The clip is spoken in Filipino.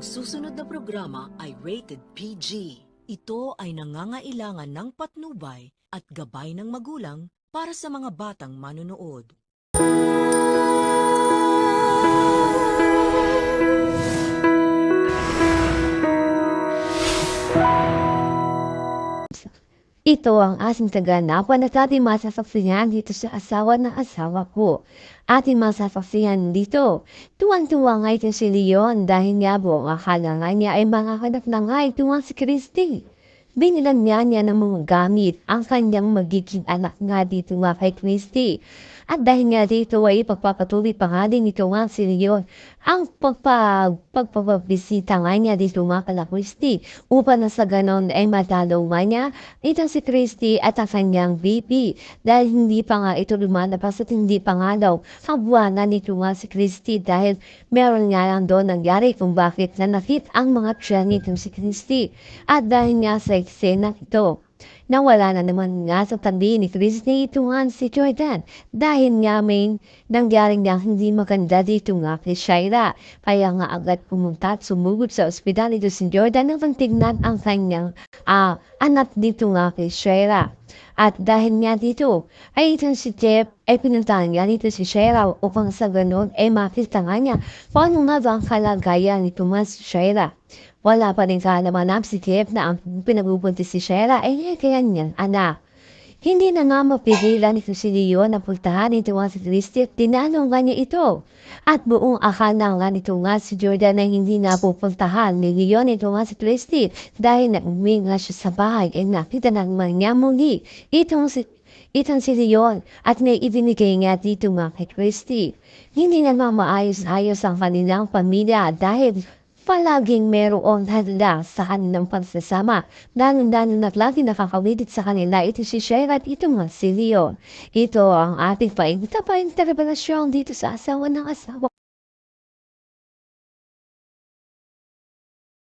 Ang susunod na programa ay rated PG. Ito ay nangangailangan ng patnubay at gabay ng magulang para sa mga batang manonood. Ito ang ating kaganapan at ating masasaksihan dito sa asawa ng asawa ko. Ating masasaksihan dito. Tuwang-tuwa nga ito si Leon dahil nga po ang akala nga niya ay makahanap na nga ito si Christy. Binilan niya ng mga gamit ang kanyang magiging anak nga dito nga kay Christy. At dahil nga dito ay pagpapatuloy pa nga din ito nga si Leon ang pagpapabisita nga niya dito nga kala Christy upang na sa ganon ay madalaw nga niya itong si Christy at ang kanyang baby dahil hindi pa nga ito lumalabas at hindi pa nga daw kabuwanan nito nga si Christy dahil meron nga lang doon nangyari kung bakit nanakit ang mga tiyan nitong si Christy. At dahil nga sa eksena ito, nawala na naman nga sa tabi ni Christy ito nga si Jordan dahil nga may nangyari nga hindi maganda dito nga kay Shaira. Kaya nga agad pumunta at sumugod sa ospital ito si Jordan nang tignan ang kanyang anak dito nga kay Shaira. At dahil nga dito ay itong si Jeff ay pinuntahan nga dito si Shaira upang sa ganon ay makita nga niya paano nga ba ang kalagayan nito nga si Shaira. Wala pa rin kaalaman si Jeff na ang pinagbubuntis si Shaira ay kaya niyan anak. Hindi na nga mapigilan ito si Leon na puntahan ito nga si Christy at tinanong nga niya ito. At buong akala nga nito nga si Jordan na hindi na pupuntahan ni Leon ito nga si Christy dahil nauwi nga siya sa bahay ay nakita naman niya muli itong si Leon at may ibinigay nga dito nga kay Christy. Hindi naman maayos-ayos ang kanilang pamilya dahil palaging merong handa sa kanilang pagsasama. Lalo-lalo na't lagi nakakawilit sa kanila ito si Shaira at ito nga si Leon. Ito ang ating painterpretasyon dito sa asawa ng asawa.